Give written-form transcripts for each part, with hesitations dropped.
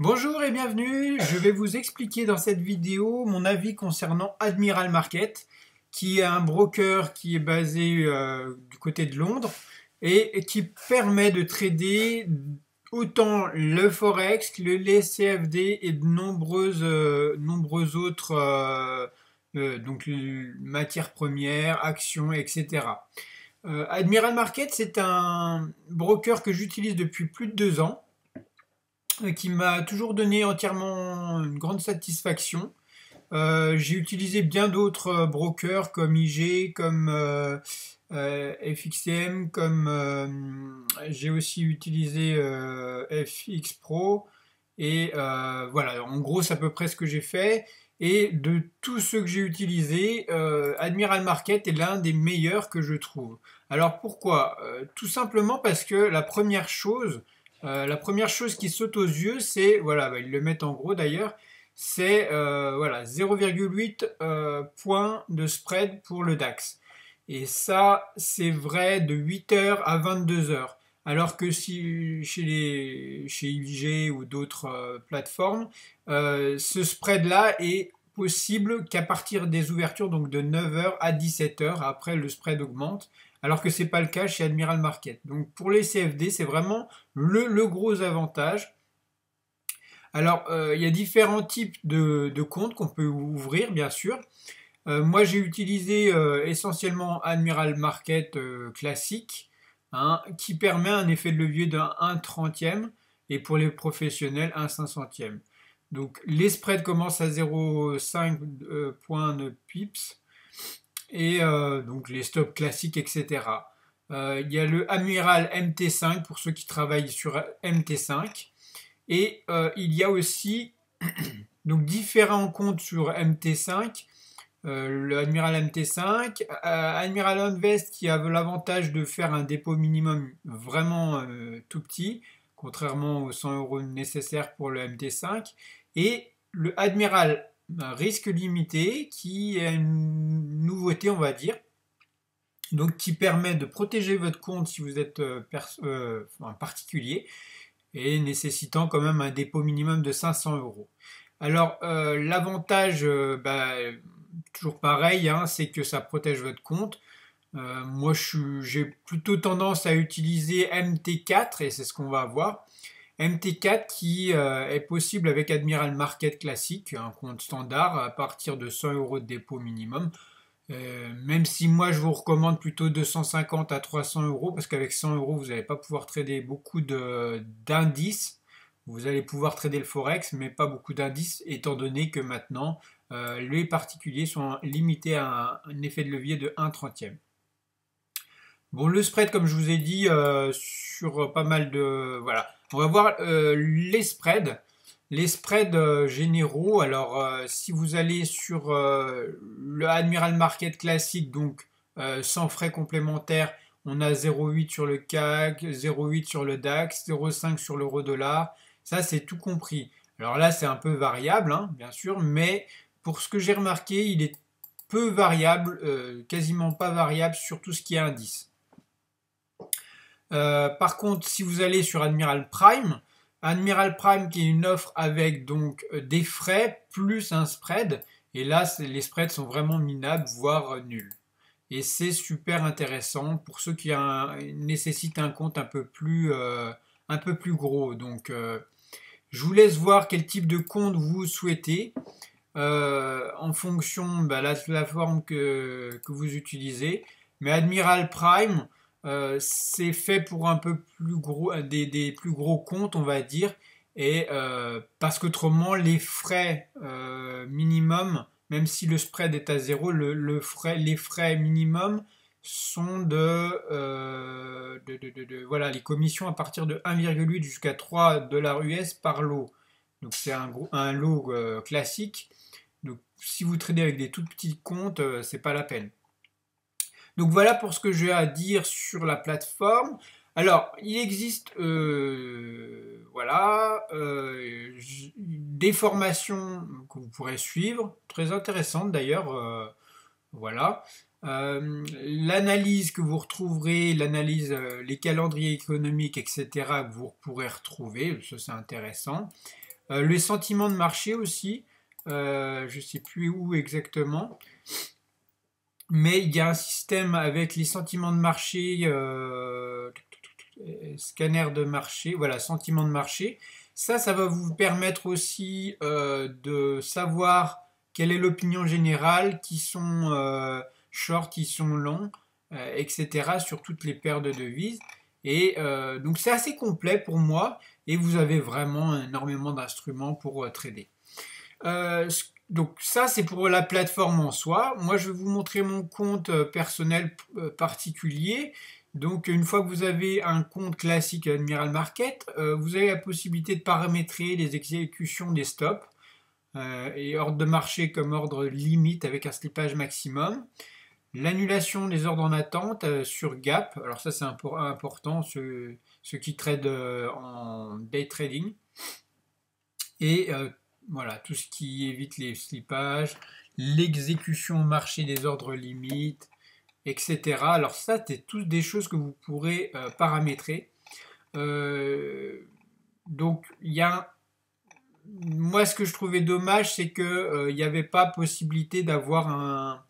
Bonjour et bienvenue, je vais vous expliquer dans cette vidéo mon avis concernant Admiral Market, qui est un broker qui est basé du côté de Londres et qui permet de trader autant le Forex que les CFD et de nombreuses autres matières premières, actions, etc. Admiral Market, c'est un broker que j'utilise depuis plus de 2 ans qui m'a toujours donné entièrement une grande satisfaction. J'ai utilisé bien d'autres brokers comme IG, comme FXCM, comme j'ai aussi utilisé FX Pro. Et voilà, en gros, c'est à peu près ce que j'ai fait. Et de tous ceux que j'ai utilisés, Admiral Market est l'un des meilleurs que je trouve. Alors pourquoi? Tout simplement parce que la première chose qui saute aux yeux, c'est, voilà, ils le mettent en gros d'ailleurs, c'est voilà, 0,8 points de spread pour le DAX. Et ça, c'est vrai de 8 heures à 22 heures. Alors que si chez IG ou d'autres plateformes, ce spread-là est possible qu'à partir des ouvertures, donc de 9 heures à 17 heures. Après, le spread augmente, alors que ce n'est pas le cas chez Admiral Market. Donc pour les CFD, c'est vraiment le gros avantage. Alors, il y a différents types de comptes qu'on peut ouvrir, bien sûr. Moi, j'ai utilisé essentiellement Admiral Market classique, hein, qui permet un effet de levier d'un 1/30e et pour les professionnels, un 500e. Donc, les spreads commencent à 0,5 points de pips et donc les stops classiques, etc. Il y a le Admiral MT5 pour ceux qui travaillent sur MT5. Et il y a aussi donc différents comptes sur MT5. Le Admiral MT5, Admiral Invest qui a l'avantage de faire un dépôt minimum vraiment tout petit, contrairement aux 100 euros nécessaires pour le MT5, et le Admiral risque limité qui est une nouveauté, on va dire, donc qui permet de protéger votre compte si vous êtes un particulier et nécessitant quand même un dépôt minimum de 500 euros. Alors, l'avantage, toujours pareil, hein, c'est que ça protège votre compte. Moi, j'ai plutôt tendance à utiliser MT4, et c'est ce qu'on va voir. MT4 qui est possible avec Admiral Market classique, un compte standard à partir de 100 euros de dépôt minimum. Même si moi je vous recommande plutôt 250 à 300 euros parce qu'avec 100 euros vous n'allez pas pouvoir trader beaucoup d'indices. Vous allez pouvoir trader le forex mais pas beaucoup d'indices étant donné que maintenant les particuliers sont limités à un effet de levier de 1/30e. Bon, le spread comme je vous ai dit sur pas mal de... Voilà, on va voir les spreads. Les spreads généraux, alors si vous allez sur le Admiral Market classique, donc sans frais complémentaires, on a 0,8 sur le CAC, 0,8 sur le DAX, 0,5 sur l'euro-dollar, ça c'est tout compris. Alors là c'est un peu variable, hein, bien sûr, mais pour ce que j'ai remarqué, il est peu variable, quasiment pas variable sur tout ce qui est indice. Par contre, si vous allez sur Admiral Prime qui est une offre avec donc des frais plus un spread, et là les spreads sont vraiment minables, voire nuls. Et c'est super intéressant pour ceux qui nécessitent un compte un peu plus gros. Donc je vous laisse voir quel type de compte vous souhaitez en fonction de la forme que vous utilisez. Mais Admiral Prime, c'est fait pour un peu plus gros, des plus gros comptes, on va dire, et parce qu'autrement, les frais minimum, même si le spread est à zéro, les frais minimum sont voilà, les commissions à partir de 1,8 jusqu'à 3 dollars US par lot. Donc c'est un lot classique. Donc si vous tradez avec des tout petits comptes, c'est pas la peine. Donc voilà pour ce que j'ai à dire sur la plateforme. Alors, il existe voilà, des formations que vous pourrez suivre, très intéressantes d'ailleurs. Voilà. L'analyse que vous retrouverez, l'analyse, les calendriers économiques, etc., que vous pourrez retrouver, ça c'est intéressant. Les sentiments de marché aussi, je ne sais plus où exactement, mais il y a un système avec les sentiments de marché, scanner de marché, voilà, sentiments de marché. Ça va vous permettre aussi de savoir quelle est l'opinion générale, qui sont short, qui sont longs, etc. sur toutes les paires de devises. Et donc c'est assez complet pour moi et vous avez vraiment énormément d'instruments pour trader. Euh, donc ça c'est pour la plateforme en soi. Moi je vais vous montrer mon compte personnel particulier. Donc une fois que vous avez un compte classique Admiral Market, vous avez la possibilité de paramétrer les exécutions des stops et ordre de marché comme ordre limite avec un slippage maximum. L'annulation des ordres en attente sur Gap. Alors ça c'est important, ceux qui tradent en day trading. Et voilà, tout ce qui évite les slippages, l'exécution au marché des ordres limites, etc. Alors ça, c'est toutes des choses que vous pourrez paramétrer. Donc, il y a moi, ce que je trouvais dommage, c'est que il n'y avait pas possibilité d'avoir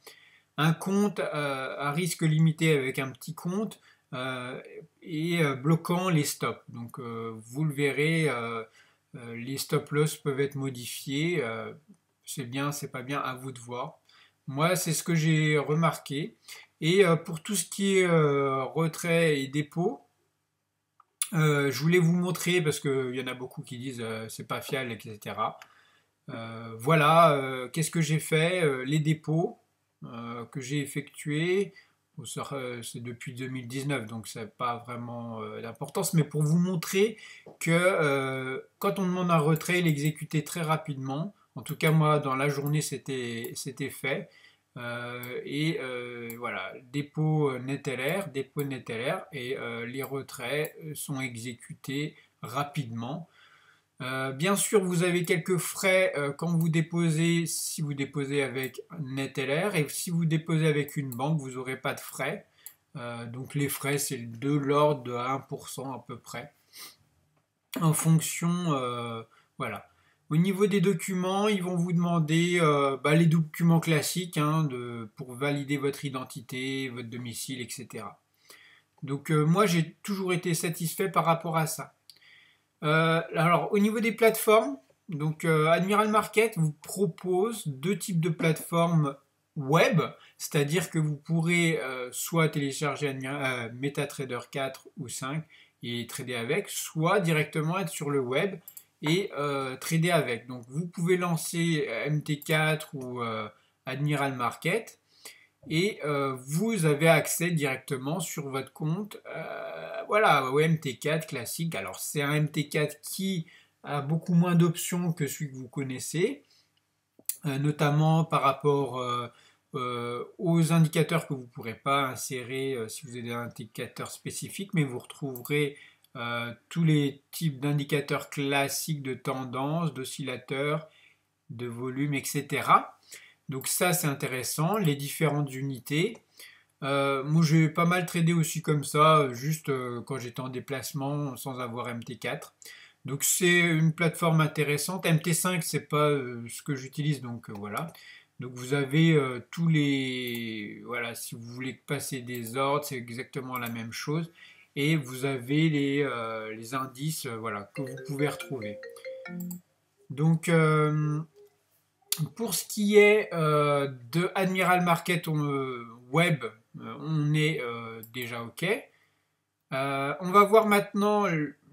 un compte à risque limité avec un petit compte et bloquant les stops. Donc, vous le verrez, les stop loss peuvent être modifiés. C'est bien, c'est pas bien, à vous de voir. Moi, c'est ce que j'ai remarqué. Et pour tout ce qui est retrait et dépôt, je voulais vous montrer parce qu'il y en a beaucoup qui disent c'est pas fiable, etc. Voilà, qu'est-ce que j'ai fait les dépôts que j'ai effectués, c'est depuis 2019, donc ça n'a pas vraiment d'importance, mais pour vous montrer que quand on demande un retrait, il est exécuté très rapidement. En tout cas, moi, dans la journée, c'était fait. Voilà, dépôt NetLR, et les retraits sont exécutés rapidement. Bien sûr, vous avez quelques frais quand vous déposez, si vous déposez avec NetLR, et si vous déposez avec une banque, vous n'aurez pas de frais. Donc les frais, c'est de l'ordre de 1% à peu près, en fonction, voilà. Au niveau des documents, ils vont vous demander les documents classiques hein, pour valider votre identité, votre domicile, etc. Donc moi, j'ai toujours été satisfait par rapport à ça. Alors, au niveau des plateformes, donc Admiral Market vous propose deux types de plateformes web, c'est-à-dire que vous pourrez soit télécharger MetaTrader 4 ou 5 et trader avec, soit directement être sur le web et trader avec. Donc, vous pouvez lancer MT4 ou Admiral Market et vous avez accès directement sur votre compte voilà, au MT4 classique. Alors c'est un MT4 qui a beaucoup moins d'options que celui que vous connaissez, notamment par rapport aux indicateurs que vous ne pourrez pas insérer si vous avez un indicateur spécifique, mais vous retrouverez tous les types d'indicateurs classiques de tendance, d'oscillateurs, de volume, etc. Donc ça c'est intéressant, les différentes unités. Moi j'ai pas mal tradé aussi comme ça, juste quand j'étais en déplacement sans avoir MT4. Donc c'est une plateforme intéressante. MT5 c'est pas ce que j'utilise donc voilà. Donc vous avez tous les voilà si vous voulez passer des ordres c'est exactement la même chose et vous avez les indices voilà que vous pouvez retrouver. Donc pour ce qui est de Admiral Market Web, on est déjà OK. On va voir maintenant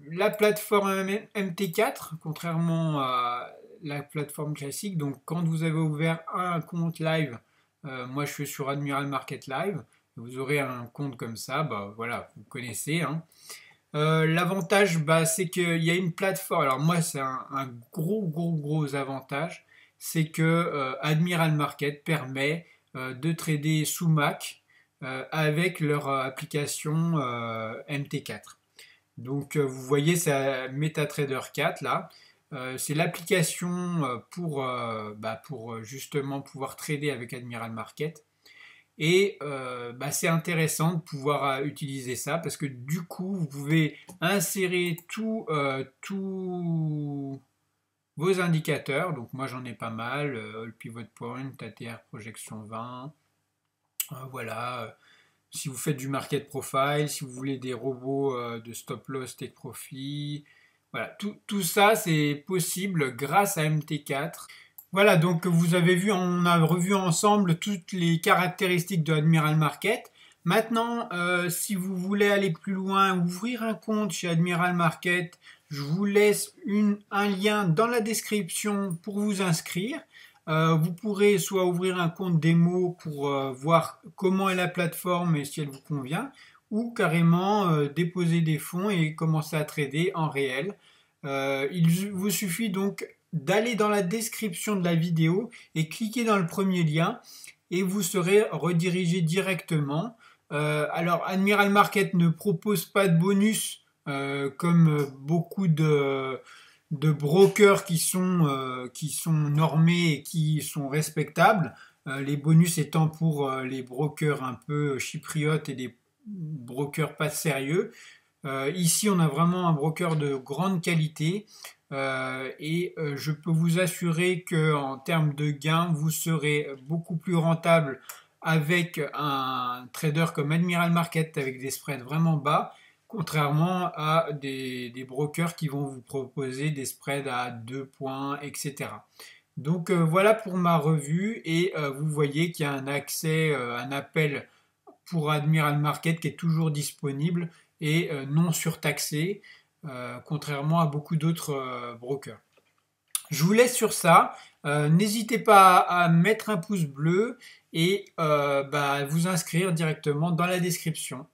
la plateforme MT4, contrairement à la plateforme classique. Donc quand vous avez ouvert un compte live, moi je suis sur Admiral Market Live, vous aurez un compte comme ça, bah, voilà, vous connaissez. Hein. L'avantage, c'est qu'il y a une plateforme. Alors moi, c'est un gros avantage, c'est que Admiral Market permet de trader sous Mac avec leur application MT4. Donc vous voyez, c'est MetaTrader 4 là. C'est l'application pour justement pouvoir trader avec Admiral Market. Et c'est intéressant de pouvoir utiliser ça parce que du coup, vous pouvez insérer tout vos indicateurs. Donc moi j'en ai pas mal, All Pivot Point, ATR Projection 20, voilà. Si vous faites du market profile, si vous voulez des robots de stop loss, take profit, voilà, tout ça c'est possible grâce à MT4. Voilà, donc vous avez vu, on a revu ensemble toutes les caractéristiques de Admiral Market. Maintenant, si vous voulez aller plus loin, ouvrir un compte chez Admiral Market, je vous laisse un lien dans la description pour vous inscrire. Vous pourrez soit ouvrir un compte démo pour voir comment est la plateforme et si elle vous convient, ou carrément déposer des fonds et commencer à trader en réel. Il vous suffit donc d'aller dans la description de la vidéo et cliquer dans le premier lien et vous serez redirigé directement. Alors Admiral Market ne propose pas de bonus comme beaucoup de brokers qui sont normés et qui sont respectables. Les bonus étant pour les brokers un peu chypriotes et des brokers pas sérieux. Ici, on a vraiment un broker de grande qualité je peux vous assurer qu'en termes de gains, vous serez beaucoup plus rentable avec un trader comme Admiral Market avec des spreads vraiment bas, contrairement à des brokers qui vont vous proposer des spreads à 2 points, etc. Donc voilà pour ma revue et vous voyez qu'il y a un accès, un appel pour Admiral Market qui est toujours disponible et non surtaxé, contrairement à beaucoup d'autres brokers. Je vous laisse sur ça. N'hésitez pas à mettre un pouce bleu et vous inscrire directement dans la description.